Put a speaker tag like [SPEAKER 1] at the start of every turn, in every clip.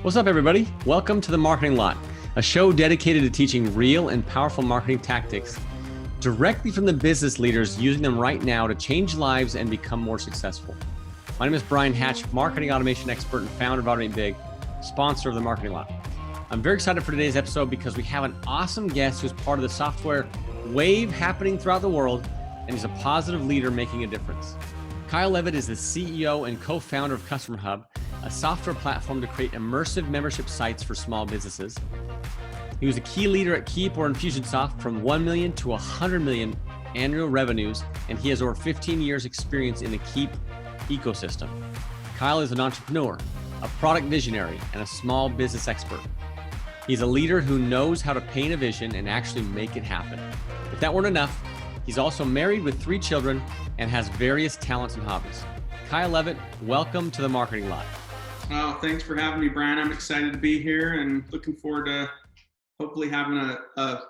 [SPEAKER 1] What's up, everybody? Welcome to The Marketing Lot, a show dedicated to teaching real and powerful marketing tactics directly from the business leaders using them right now to change lives and become more successful. My name is Brian Hatch, marketing automation expert and founder of Automate Big, sponsor of The Marketing Lot. I'm very excited for today's episode because we have an awesome guest who's part of the software wave happening throughout the world, and he's a positive leader making a difference. Kyle Leavitt is the CEO and co-founder of CustomerHub, a software platform to create immersive membership sites for small businesses. He was a key leader at Keep or Infusionsoft from 1 million to 100 million annual revenues, and he has over 15 years experience in the Keep ecosystem. Kyle is an entrepreneur, a product visionary, and a small business expert. He's a leader who knows how to paint a vision and actually make it happen. If that weren't enough, he's also married with 3 children and has various talents and hobbies. Kyle Leavitt, welcome to The Marketing Lot.
[SPEAKER 2] Oh, thanks for having me, Brian. I'm excited to be here and looking forward to hopefully having a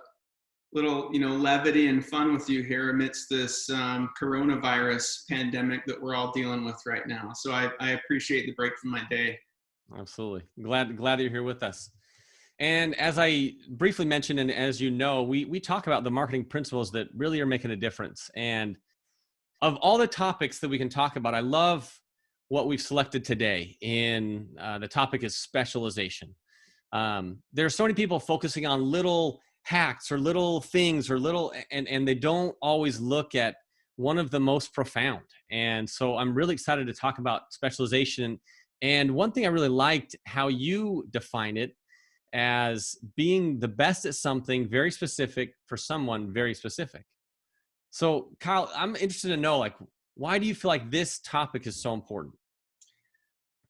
[SPEAKER 2] little, levity and fun with you here amidst this coronavirus pandemic that we're all dealing with right now. So I appreciate the break from my day.
[SPEAKER 1] Absolutely. Glad that you're here with us. And as I briefly mentioned, and as you know, we talk about the marketing principles that really are making a difference. And of all the topics that we can talk about, I love what we've selected today. In the topic is specialization. There are so many people focusing on little hacks or little things or and they don't always look at one of the most profound. And so I'm really excited to talk about specialization. And one thing I really liked how you define it as being the best at something very specific for someone very specific. So Kyle, I'm interested to know, why do you feel like this topic is so important?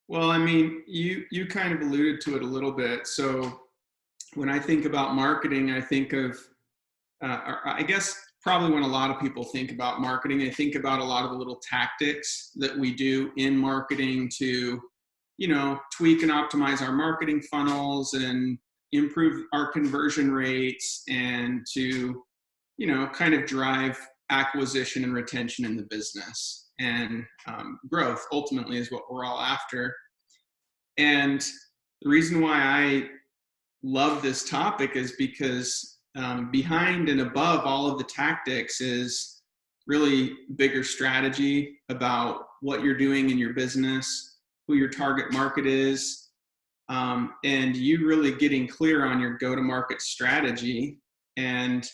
[SPEAKER 2] Well, I mean, you kind of alluded to it a little bit. So when I think about marketing, I think of, I guess probably when a lot of people think about marketing, they think about a lot of the little tactics that we do in marketing to, tweak and optimize our marketing funnels and improve our conversion rates and to, kind of drive acquisition and retention in the business. And growth ultimately is what we're all after. And the reason why I love this topic is because behind and above all of the tactics is really bigger strategy about what you're doing in your business, who your target market is, and you really getting clear on your go-to-market strategy. And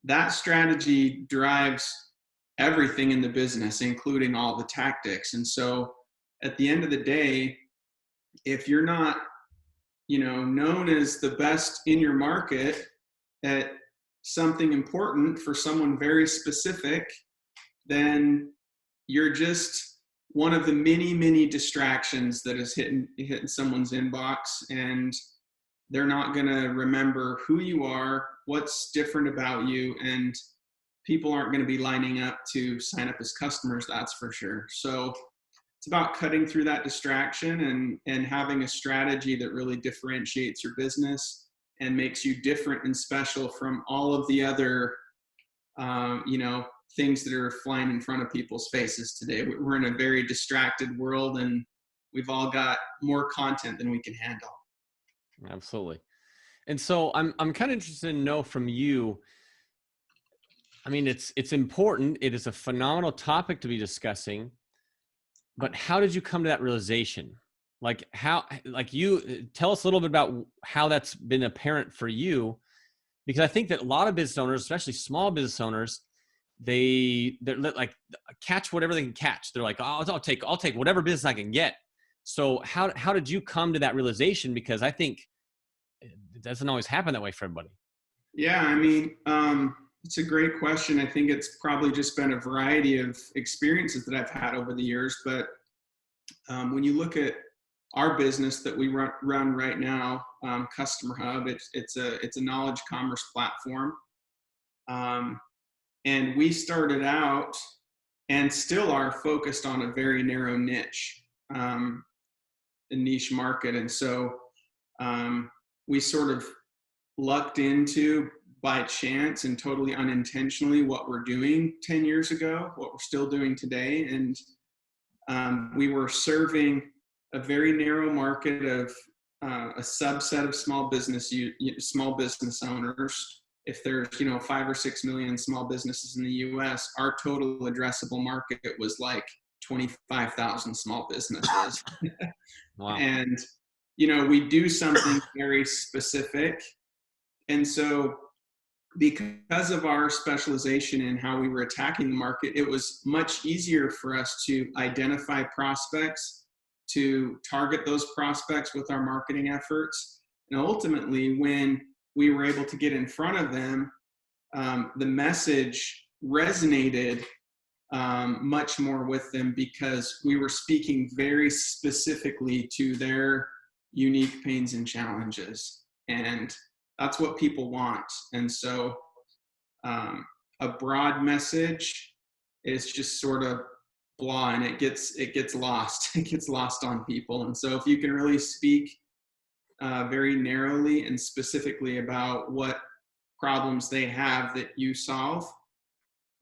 [SPEAKER 2] that strategy drives everything in the business, including all the tactics. And so at the end of the day, if you're not, known as the best in your market at something important for someone very specific, then you're just one of the many, many distractions that is hitting someone's inbox, and they're not going to remember who you are, what's different about you, and people aren't going to be lining up to sign up as customers, that's for sure. So it's about cutting through that distraction and having a strategy that really differentiates your business and makes you different and special from all of the other, things that are flying in front of people's faces today. We're in a very distracted world, and we've all got more content than we can handle.
[SPEAKER 1] Absolutely. And so I'm kind of interested to know from you, I mean, it's important. It is a phenomenal topic to be discussing, but how did you come to that realization? You tell us a little bit about how that's been apparent for you, because I think that a lot of business owners, especially small business owners, they're like catch whatever they can catch. They're like, oh, I'll take whatever business I can get. So how did you come to that realization? Because I think it doesn't always happen that way for everybody.
[SPEAKER 2] Yeah, I mean, it's a great question. I think it's probably just been a variety of experiences that I've had over the years. But when you look at our business that we run right now, CustomerHub, it's a knowledge commerce platform, and we started out and still are focused on a very narrow niche, a niche market, and so we sort of lucked into, by chance and totally unintentionally, what we're doing 10 years ago, what we're still doing today. And we were serving a very narrow market of a subset of small business owners. If there's 5 or 6 million small businesses in the U.S., our total addressable market was like 25,000 small businesses.
[SPEAKER 1] Wow.
[SPEAKER 2] And we do something very specific. And so because of our specialization in how we were attacking the market, it was much easier for us to identify prospects, to target those prospects with our marketing efforts. And ultimately, when we were able to get in front of them, the message resonated much more with them because we were speaking very specifically to their unique pains and challenges. And that's what people want. And so a broad message is just sort of blah, and it gets lost. It gets lost on people. And so if you can really speak very narrowly and specifically about what problems they have that you solve,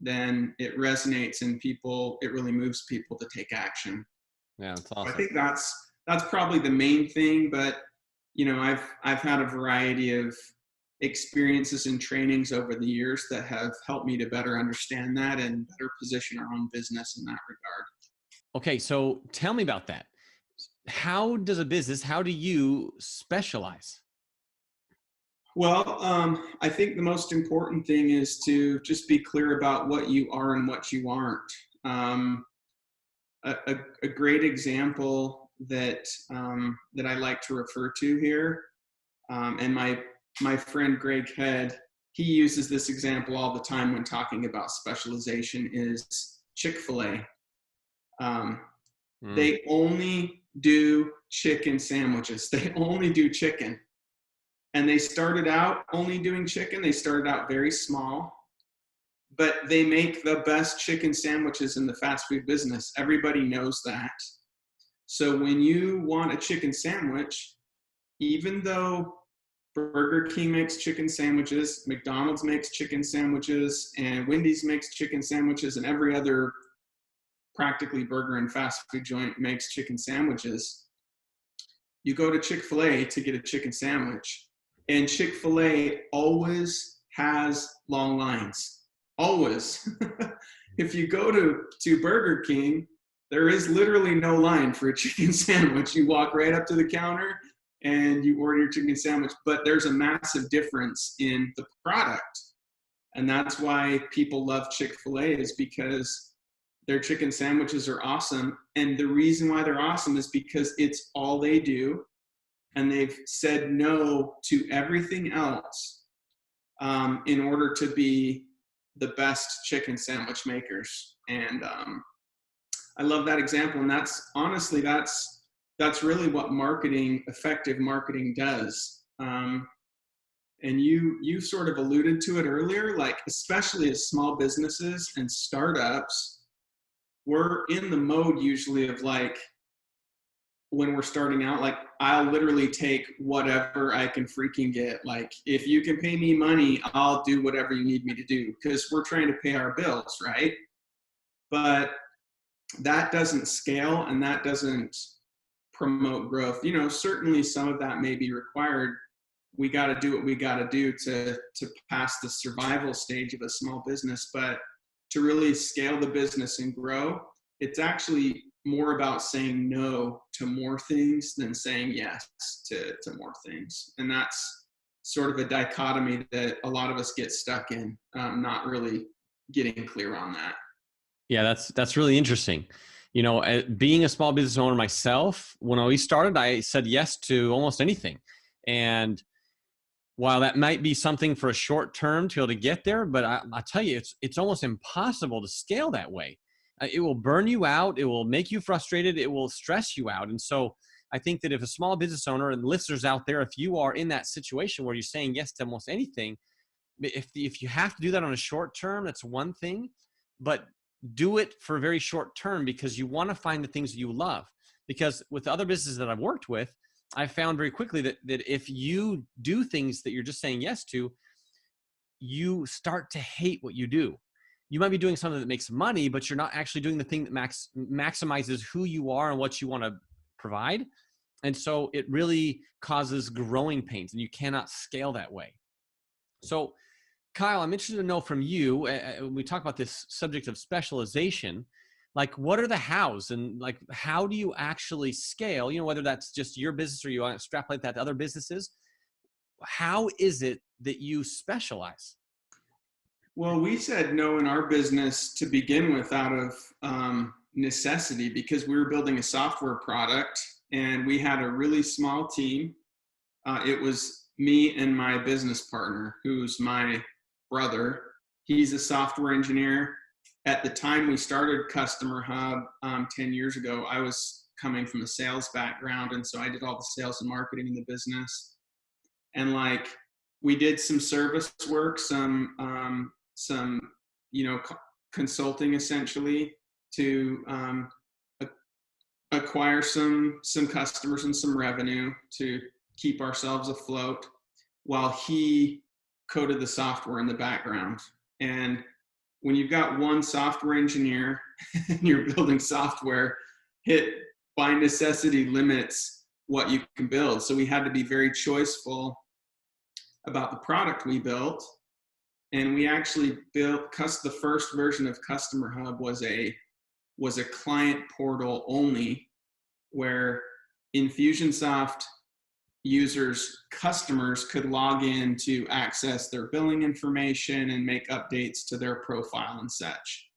[SPEAKER 2] then it resonates and it really moves people to take action.
[SPEAKER 1] Yeah, that's awesome.
[SPEAKER 2] I think that's probably the main thing, but I've had a variety of experiences and trainings over the years that have helped me to better understand that and better position our own business in that regard.
[SPEAKER 1] Okay, so tell me about that. How do you specialize?
[SPEAKER 2] Well, I think the most important thing is to just be clear about what you are and what you aren't. A great example that I like to refer to here, and my friend Greg Head, he uses this example all the time when talking about specialization, is Chick-fil-A. They only do chicken sandwiches. They only do chicken. And they started out only doing chicken. They started out very small, but they make the best chicken sandwiches in the fast food business. Everybody knows that. So when you want a chicken sandwich, even though Burger King makes chicken sandwiches, McDonald's makes chicken sandwiches, and Wendy's makes chicken sandwiches, and every other practically burger and fast food joint makes chicken sandwiches, you go to Chick-fil-A to get a chicken sandwich. And Chick-fil-A always has long lines. Always. If you go to Burger King, there is literally no line for a chicken sandwich. You walk right up to the counter and you order your chicken sandwich. But there's a massive difference in the product. And that's why people love Chick-fil-A, is because their chicken sandwiches are awesome. And the reason why they're awesome is because it's all they do. And they've said no to everything else in order to be the best chicken sandwich makers. And I love that example. And that's really what effective marketing does. And you sort of alluded to it earlier, like especially as small businesses and startups, we're in the mode usually of like, when we're starting out, like I'll literally take whatever I can freaking get. Like if you can pay me money, I'll do whatever you need me to do, because we're trying to pay our bills, right? But that doesn't scale and that doesn't promote growth. Certainly some of that may be required. We got to do what we got to do to pass the survival stage of a small business, but to really scale the business and grow, it's actually more about saying no to more things than saying yes to more things. And that's sort of a dichotomy that a lot of us get stuck in, not really getting clear on that.
[SPEAKER 1] Yeah, that's really interesting. Being a small business owner myself, when we started, I said yes to almost anything. And while that might be something for a short term to be able to get there, but I'll tell you, it's almost impossible to scale that way. It will burn you out. It will make you frustrated. It will stress you out. And so I think that if a small business owner and listeners out there, if you are in that situation where you're saying yes to almost anything, if you have to do that on a short term, that's one thing, but do it for a very short term, because you want to find the things that you love. Because with other businesses that I've worked with, I found very quickly that if you do things that you're just saying yes to, you start to hate what you do. You might be doing something that makes money, but you're not actually doing the thing that maximizes who you are and what you want to provide. And so it really causes growing pains, and you cannot scale that way. So Kyle, I'm interested to know from you, when we talk about this subject of specialization, like what are the hows, and like how do you actually scale, whether that's just your business or you want to extrapolate that to other businesses? How is it that you specialize?
[SPEAKER 2] Well, we said no in our business to begin with out of necessity, because we were building a software product and we had a really small team. It was me and my business partner, who's my brother. He's a software engineer. At the time we started CustomerHub 10 years ago, I was coming from a sales background, and so I did all the sales and marketing in the business. And like, we did some service work, some consulting essentially to acquire some customers and some revenue to keep ourselves afloat, while he coded the software in the background. And when you've got one software engineer and you're building software, it by necessity limits what you can build. So we had to be very choiceful about the product we built. And we actually built the first version of CustomerHub was a client portal only, where Infusionsoft customers could log in to access their billing information and make updates to their profile and such.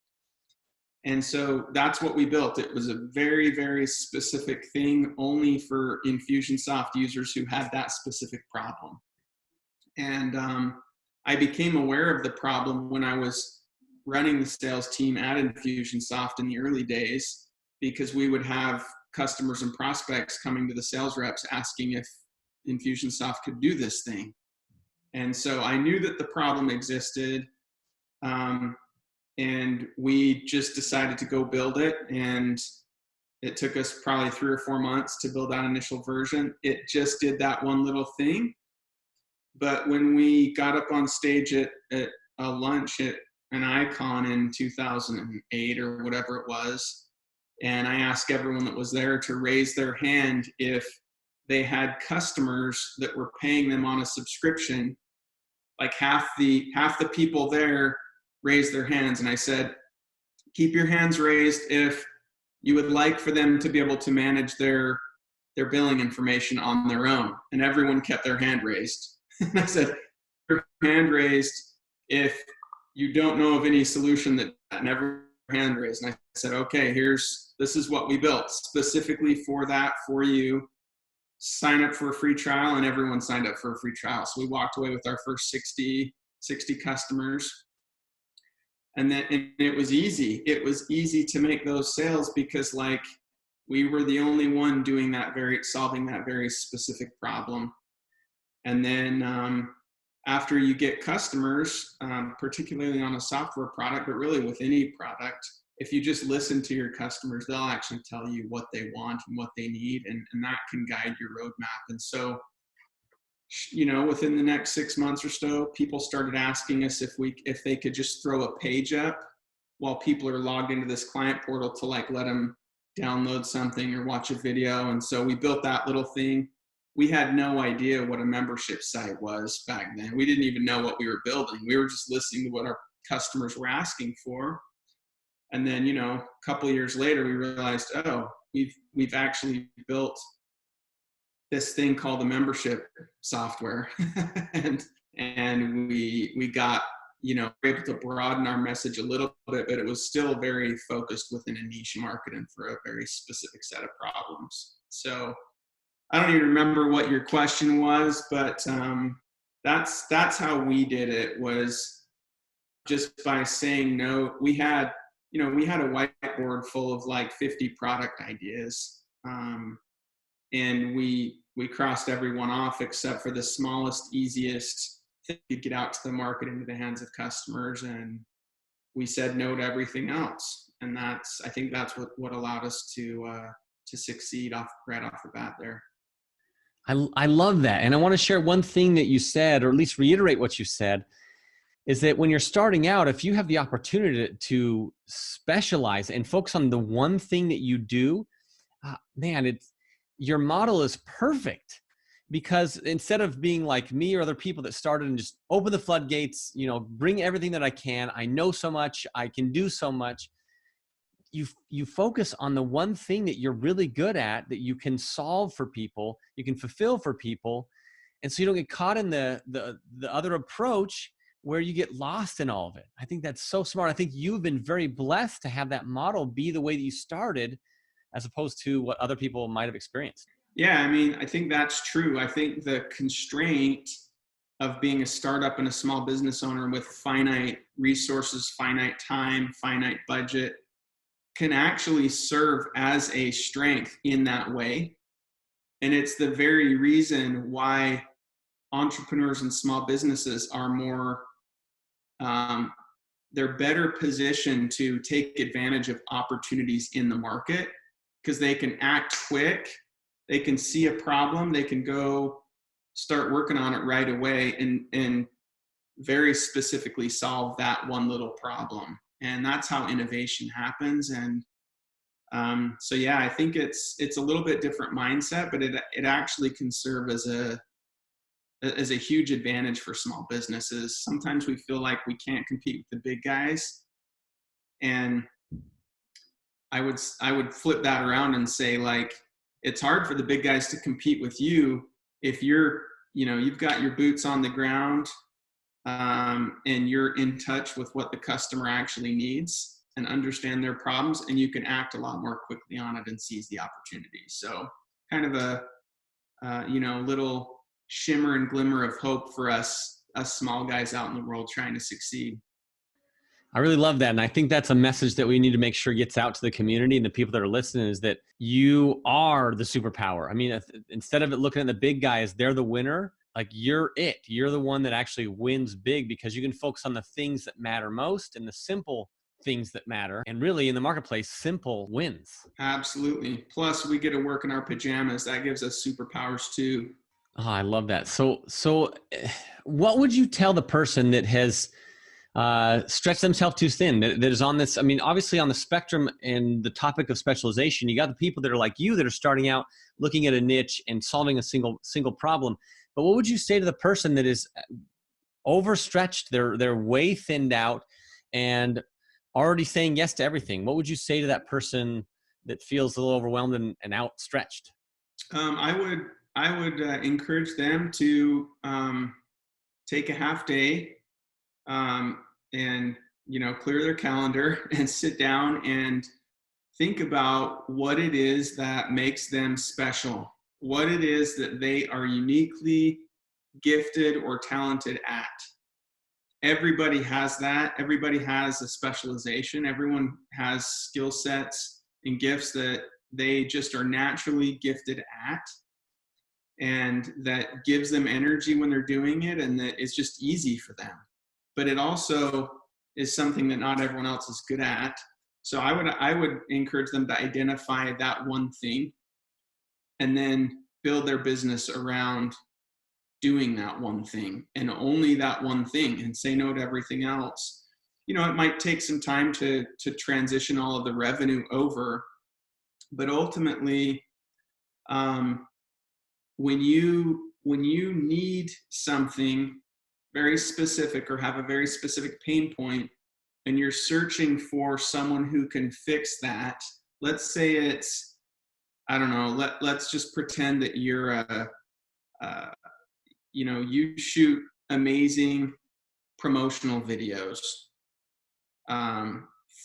[SPEAKER 2] And so that's what we built. It was a very, very specific thing only for Infusionsoft users who had that specific problem. And I became aware of the problem when I was running the sales team at Infusionsoft in the early days, because we would have customers and prospects coming to the sales reps asking if Infusionsoft could do this thing. And so I knew that the problem existed, and we just decided to go build it. And it took us probably 3 or 4 months to build that initial version. It just did that one little thing. But when we got up on stage at a lunch at an Icon in 2008 or whatever it was, and I asked everyone that was there to raise their hand if they had customers that were paying them on a subscription, like half the people there raised their hands. And I said, keep your hands raised if you would like for them to be able to manage their billing information on their own. And everyone kept their hand raised. And I said, your hand raised if you don't know of any solution that never hand raised. And I said, okay, this is what we built specifically for that, for you. Sign up for a free trial. And everyone signed up for a free trial. So we walked away with our first 60 customers. And it was easy. It was easy to make those sales because like we were the only one doing solving that very specific problem. And then after you get customers, particularly on a software product, but really with any product, if you just listen to your customers, they'll actually tell you what they want and what they need, and that can guide your roadmap. And so, within the next 6 months or so, people started asking us if they could just throw a page up while people are logged into this client portal to like let them download something or watch a video. And so we built that little thing. We had no idea what a membership site was back then. We didn't even know what we were building. We were just listening to what our customers were asking for. And then, a couple of years later, we realized, oh, we've actually built this thing called the membership software. and we got, able to broaden our message a little bit, but it was still very focused within a niche market and for a very specific set of problems. So I don't even remember what your question was, but that's how we did it, was just by saying no. We had a whiteboard full of like 50 product ideas, and we crossed everyone off except for the smallest, easiest thing to get out to the market into the hands of customers, and we said no to everything else. And I think that's what allowed us to succeed right off the bat there.
[SPEAKER 1] I love that. And I want to share one thing that you said, or at least reiterate what you said, is that when you're starting out, if you have the opportunity to specialize and focus on the one thing that you do, man, your model is perfect, because instead of being like me or other people that started and just open the floodgates, bring everything that I can, I know so much, I can do so much. You focus on the one thing that you're really good at, that you can solve for people, you can fulfill for people. And so you don't get caught in the other approach where you get lost in all of it. I think that's so smart. I think you've been very blessed to have that model be the way that you started, as opposed to what other people might have experienced.
[SPEAKER 2] Yeah, I mean, I think that's true. I think the constraint of being a startup and a small business owner with finite resources, finite time, finite budget can actually serve as a strength in that way. And it's the very reason why entrepreneurs and small businesses are more, they're better positioned to take advantage of opportunities in the market, because they can act quick, they can see a problem, they can go start working on it right away and very specifically solve that one little problem. And that's how innovation happens. And so yeah, I think it's a little bit different mindset, but it actually can serve as a huge advantage for small businesses. Sometimes we feel like we can't compete with the big guys, and I would flip that around and say, like, it's hard for the big guys to compete with you if you've got your boots on the ground, and you're in touch with what the customer actually needs and understand their problems, and you can act a lot more quickly on it and seize the opportunity. So kind of a little shimmer and glimmer of hope for us small guys out in the world trying to succeed.
[SPEAKER 1] I really love that. And I think that's a message that we need to make sure gets out to the community and the people that are listening, is that you are the superpower. I mean, instead of it looking at the big guys, they're the winner. Like, you're the one that actually wins big, because you can focus on the things that matter most and the simple things that matter. And really, in the marketplace, simple wins.
[SPEAKER 2] Absolutely. Plus, we get to work in our pajamas. That gives us superpowers too.
[SPEAKER 1] Oh, I love that. So what would you tell the person that has stretched themselves too thin, that is on this? I mean, obviously on the spectrum and the topic of specialization, you got the people that are like you, that are starting out looking at a niche and solving a single problem. But what would you say to the person that is overstretched, they're way thinned out and already saying yes to everything? What would you say to that person that feels a little overwhelmed and outstretched?
[SPEAKER 2] I would encourage them to take a half day, and clear their calendar and sit down and think about what it is that makes them special, what it is that they are uniquely gifted or talented at. Everybody has that. Everybody has a specialization. Everyone has skill sets and gifts that they just are naturally gifted at, and that gives them energy when they're doing it, and that it's just easy for them. But it also is something that not everyone else is good at. So I would encourage them to identify that one thing and then build their business around doing that one thing and only that one thing, and say no to everything else. It might take some time to transition all of the revenue over, but ultimately, when you need something very specific or have a very specific pain point, and you're searching for someone who can fix that, let's say it's, I don't know, let's just pretend that you're you shoot amazing promotional videos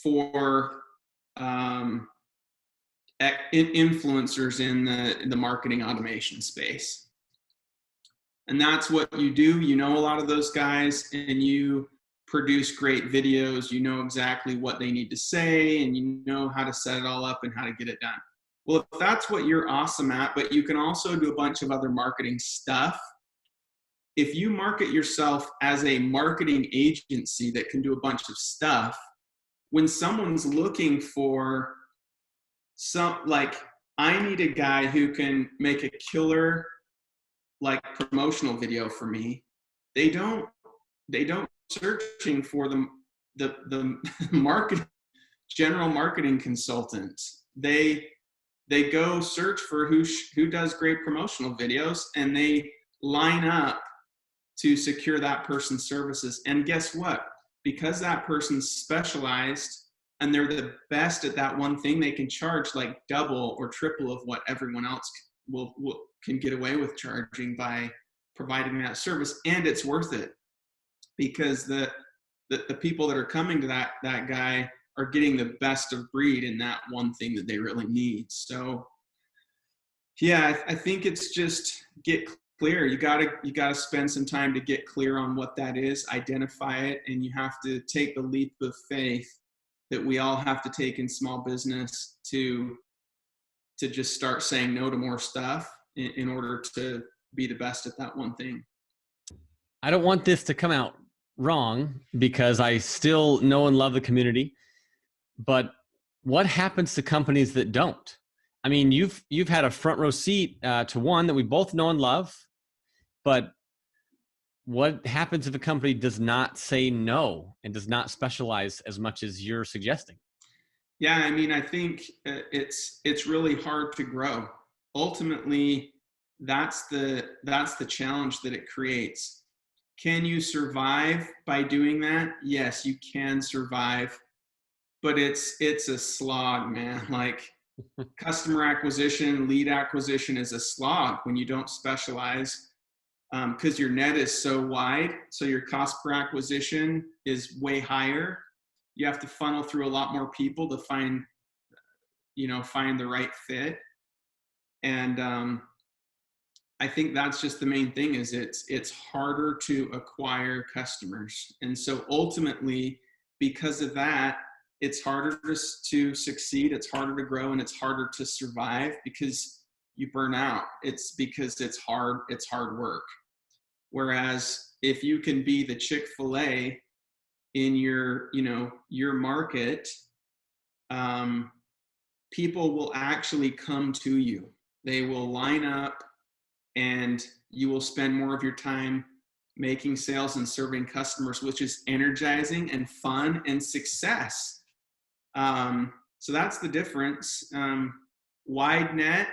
[SPEAKER 2] for influencers in the marketing automation space. And that's what you do. A lot of those guys, and you produce great videos. You know exactly what they need to say, and you know how to set it all up and how to get it done. Well, if that's what you're awesome at, but you can also do a bunch of other marketing stuff, if you market yourself as a marketing agency that can do a bunch of stuff, when someone's looking for I need a guy who can make a killer promotional video for me, they don't searching for the market general marketing consultant. They they go search for who does great promotional videos, and they line up to secure that person's services. And guess what? Because that person's specialized and they're the best at that one thing, they can charge like double or triple of what everyone else can get away with charging by providing that service. And it's worth it because the people that are coming to that guy are getting the best of breed in that one thing that they really need. So yeah, I think it's just get clear. You gotta spend some time to get clear on what that is, identify it, and you have to take the leap of faith that we all have to take in small business to just start saying no to more stuff in order to be the best at that one thing.
[SPEAKER 1] I don't want this to come out wrong because I still know and love the community, but what happens to companies that don't? I mean, you've had a front row seat to one that we both know and love, but what happens if a company does not say no and does not specialize as much as you're suggesting?
[SPEAKER 2] Yeah, I mean, I think it's really hard to grow. Ultimately, that's the challenge that it creates. Can you survive by doing that? Yes, you can survive, but it's a slog, man. Like customer acquisition, lead acquisition is a slog when you don't specialize, because your net is so wide. So your cost per acquisition is way higher. You have to funnel through a lot more people to find the right fit. And I think that's just the main thing is it's harder to acquire customers. And so ultimately, because of that, it's harder to succeed, it's harder to grow, and it's harder to survive because you burn out. It's because it's hard work. Whereas if you can be the Chick-fil-A in your market, people will actually come to you. They will line up and you will spend more of your time making sales and serving customers, which is energizing and fun and success. So that's the difference. Wide net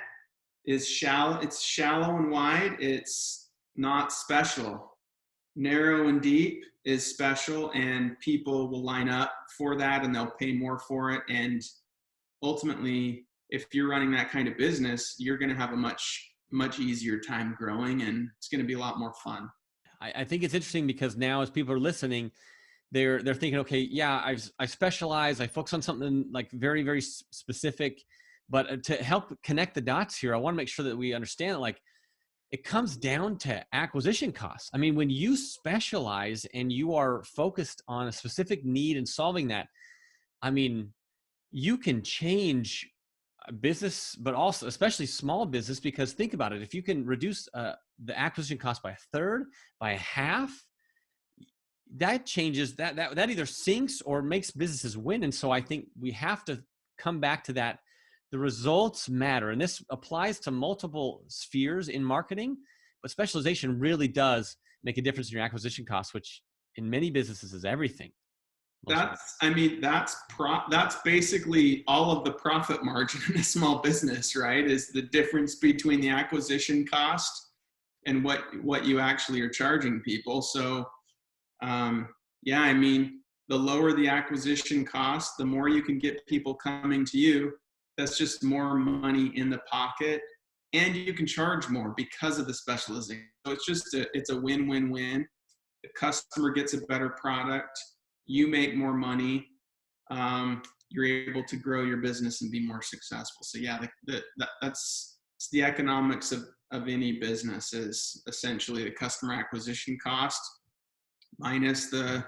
[SPEAKER 2] is shallow. It's shallow and wide. It's not special. Narrow and deep is special, and people will line up for that and they'll pay more for it. And ultimately, if you're running that kind of business, you're going to have a much easier time growing, and it's going to be a lot more fun.
[SPEAKER 1] I think it's interesting because now as people are listening, they're thinking, okay, yeah, I specialize, I focus on something like very, very specific, but to help connect the dots here, I want to make sure that we understand that like it comes down to acquisition costs. I mean, when you specialize and you are focused on a specific need and solving that, I mean, you can change a business, but also especially small business, because think about it. If you can reduce the acquisition cost by a third, by a half, that changes that either sinks or makes businesses win. And so I think we have to come back to that. The results matter. And this applies to multiple spheres in marketing, but specialization really does make a difference in your acquisition costs, which in many businesses is everything.
[SPEAKER 2] That's basically all of the profit margin in a small business, right? Is the difference between the acquisition cost and what you actually are charging people. So, yeah, I mean, the lower the acquisition cost, the more you can get people coming to you. That's just more money in the pocket, and you can charge more because of the specialization. So it's a win-win-win. The customer gets a better product. You make more money. You're able to grow your business and be more successful. So yeah, that's the economics of any business is essentially the customer acquisition cost minus the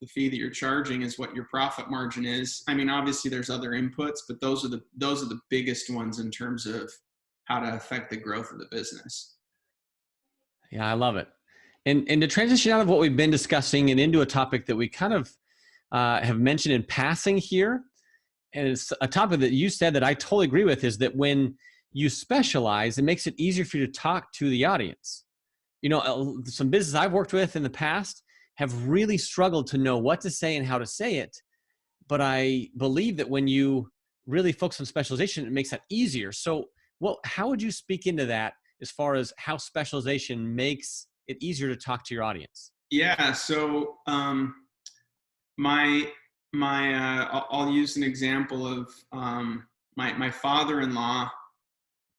[SPEAKER 2] fee that you're charging is what your profit margin is. I mean, obviously there's other inputs, but those are the biggest ones in terms of how to affect the growth of the business.
[SPEAKER 1] Yeah, I love it. And to transition out of what we've been discussing and into a topic that we kind of have mentioned in passing here, and it's a topic that you said that I totally agree with, is that when you specialize, it makes it easier for you to talk to the audience. You know, some businesses I've worked with in the past have really struggled to know what to say and how to say it. But I believe that when you really focus on specialization, it makes that easier. So, well, how would you speak into that as far as how specialization makes it easier to talk to your audience?
[SPEAKER 2] Yeah. So my I'll use an example of my father-in-law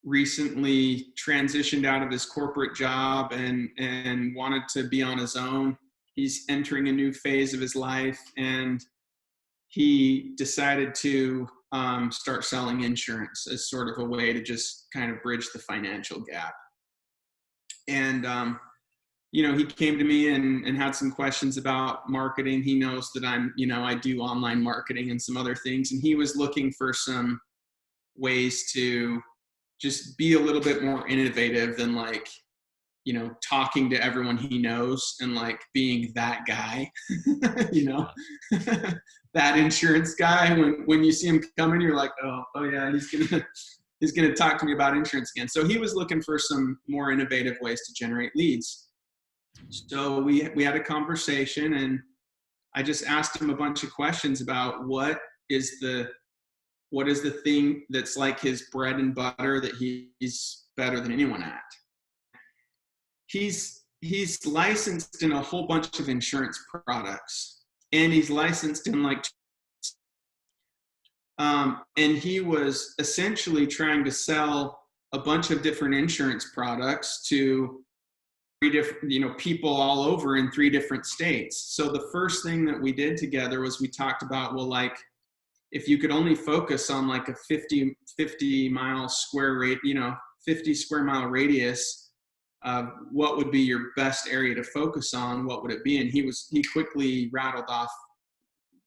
[SPEAKER 2] recently transitioned out of his corporate job and wanted to be on his own. He's entering a new phase of his life, and he decided to start selling insurance as sort of a way to just kind of bridge the financial gap. And he came to me and had some questions about marketing. He knows that I do online marketing and some other things, and he was looking for some ways to just be a little bit more innovative than talking to everyone he knows and being that guy, you know, that insurance guy. When you see him coming, you're like, oh yeah, he's gonna talk to me about insurance again. So he was looking for some more innovative ways to generate leads. So we had a conversation, and I just asked him a bunch of questions about what is the thing that's like his bread and butter that he's better than anyone at. He's licensed in a whole bunch of insurance products, and he's licensed in and he was essentially trying to sell a bunch of different insurance products to people all over in 3 different states. So the first thing that we did together was we talked about, well, if you could only focus on a 50 mile square 50 square mile radius, what would be your best area to focus on? What would it be? And he quickly rattled off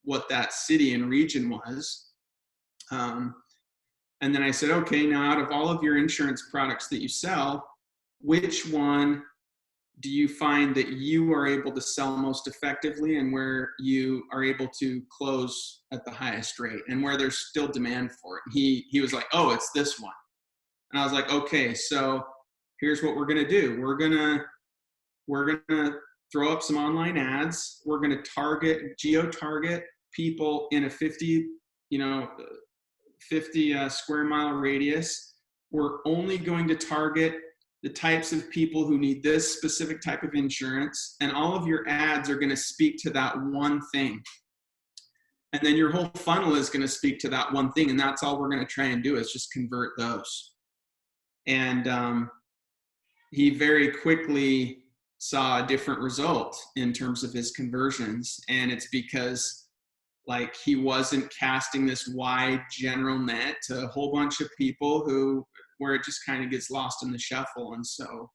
[SPEAKER 2] what that city and region was. And then I said, okay, now out of all of your insurance products that you sell, which one do you find that you are able to sell most effectively, and where you are able to close at the highest rate and where there's still demand for it? He was like, oh, it's this one. And I was like, okay, so here's what we're going to do. We're going to throw up some online ads. We're going to geo-target people in a 50 square mile radius. We're only going to target the types of people who need this specific type of insurance, and all of your ads are going to speak to that one thing. And then your whole funnel is going to speak to that one thing, and that's all we're going to try and do is just convert those. And he very quickly saw a different result in terms of his conversions, and it's because he wasn't casting this wide general net to a whole bunch of people where it just kind of gets lost in the shuffle. And so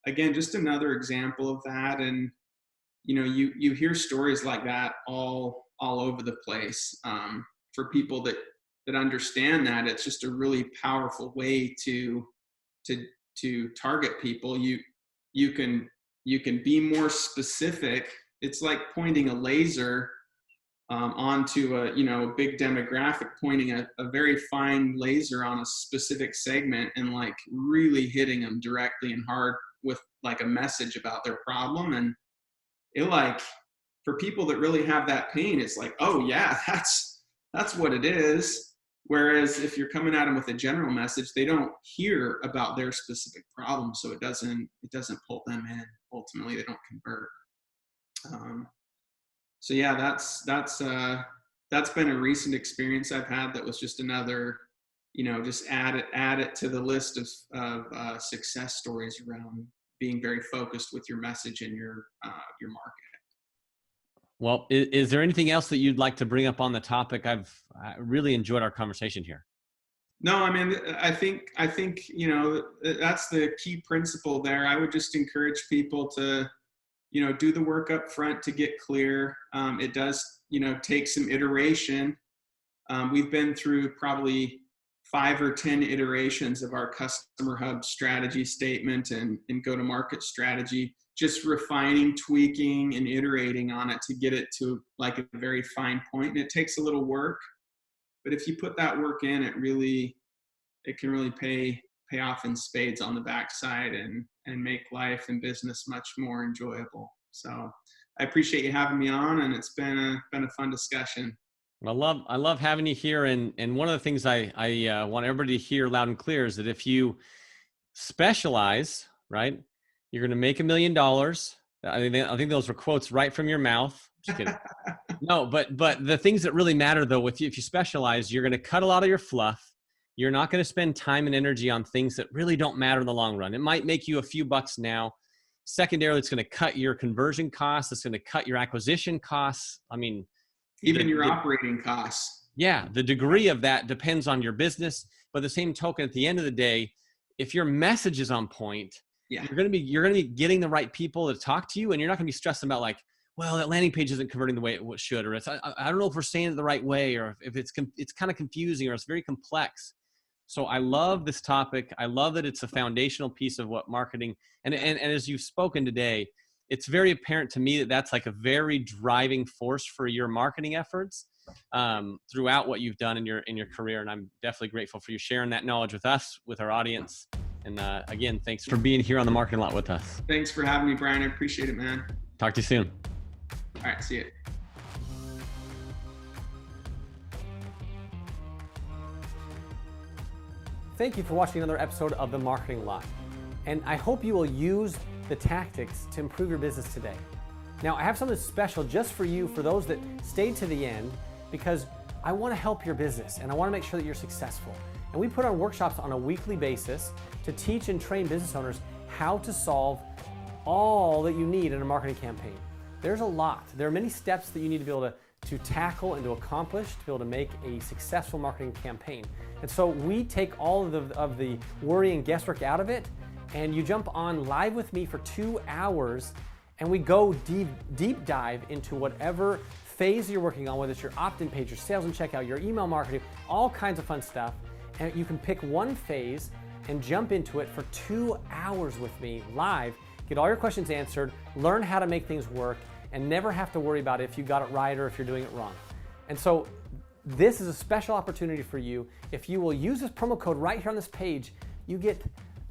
[SPEAKER 2] again, just another example of that. And you hear stories like that all over the place. For people that understand that it's just a really powerful way to target people. You can be more specific. It's like pointing a laser onto a big demographic, pointing a very fine laser on a specific segment and really hitting them directly and hard with a message about their problem. And it for people that really have that pain, it's oh yeah, that's what it is. Whereas if you're coming at them with a general message, they don't hear about their specific problem, so it doesn't pull them in. Ultimately, they don't convert. So yeah, that's been a recent experience I've had. That was just another, just add it to the list of success stories around being very focused with your message and your market.
[SPEAKER 1] Well, is there anything else that you'd like to bring up on the topic? I really enjoyed our conversation here.
[SPEAKER 2] No, I mean, I think that's the key principle there. I would just encourage people to do the work up front to get clear. It does, take some iteration. We've been through probably 5 or 10 iterations of our CustomerHub strategy statement and go-to-market strategy, just refining, tweaking, and iterating on it to get it to a very fine point. And it takes a little work, but if you put that work in, it can really pay off in spades on the backside and make life and business much more enjoyable. So I appreciate you having me on, and it's been a fun discussion.
[SPEAKER 1] I love having you here. And one of the things I want everybody to hear loud and clear is that if you specialize, right, you're going to make $1 million. I think those were quotes right from your mouth. Just kidding. No, but the things that really matter though, if you specialize, you're going to cut a lot of your fluff. You're not going to spend time and energy on things that really don't matter in the long run. It might make you a few bucks now. Secondarily, it's going to cut your conversion costs. It's going to cut your acquisition costs. I mean,
[SPEAKER 2] even your operating costs.
[SPEAKER 1] Yeah, the degree of that depends on your business. But the same token, at the end of the day, if your message is on point, you're going to be getting the right people to talk to you, and you're not going to be stressing about like, well, that landing page isn't converting the way it should, or I don't know if we're saying it the right way, or if it's kind of confusing, or it's very complex. So I love this topic. I love that it's a foundational piece of what marketing, and as you've spoken today, it's very apparent to me that that's like a very driving force for your marketing efforts throughout what you've done in your career. And I'm definitely grateful for you sharing that knowledge with us, with our audience. And again, thanks for being here on the Marketing Lot with us.
[SPEAKER 2] Thanks for having me, Brian. I appreciate it, man.
[SPEAKER 1] Talk to you soon.
[SPEAKER 2] All right, see you.
[SPEAKER 3] Thank you for watching another episode of The Marketing Lot. And I hope you will use the tactics to improve your business today. Now, I have something special just for you, for those that stayed to the end, because I want to help your business and I want to make sure that you're successful. And we put on workshops on a weekly basis to teach and train business owners how to solve all that you need in a marketing campaign. There's a lot. There are many steps that you need to be able to tackle and to accomplish to be able to make a successful marketing campaign. And so we take all of the worry and guesswork out of it, and you jump on live with me for 2 hours, and we go deep dive into whatever phase you're working on, whether it's your opt-in page, your sales and checkout, your email marketing, all kinds of fun stuff. And you can pick one phase and jump into it for 2 hours with me live, get all your questions answered, learn how to make things work, and never have to worry about if you got it right or if you're doing it wrong. And so this is a special opportunity for you. If you will use this promo code right here on this page, you get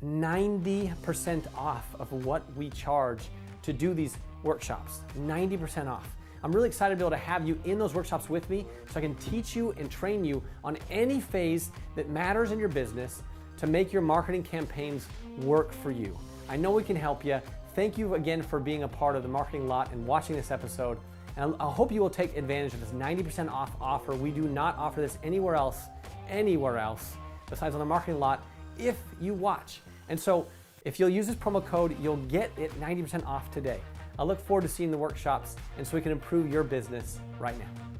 [SPEAKER 3] 90% off of what we charge to do these workshops, 90% off. I'm really excited to be able to have you in those workshops with me so I can teach you and train you on any phase that matters in your business to make your marketing campaigns work for you. I know we can help you. Thank you again for being a part of the Marketing Lot and watching this episode. And I hope you will take advantage of this 90% off offer. We do not offer this anywhere else besides on the Marketing Lot if you watch. And so if you'll use this promo code, you'll get it 90% off today. I look forward to seeing the workshops and so we can improve your business right now.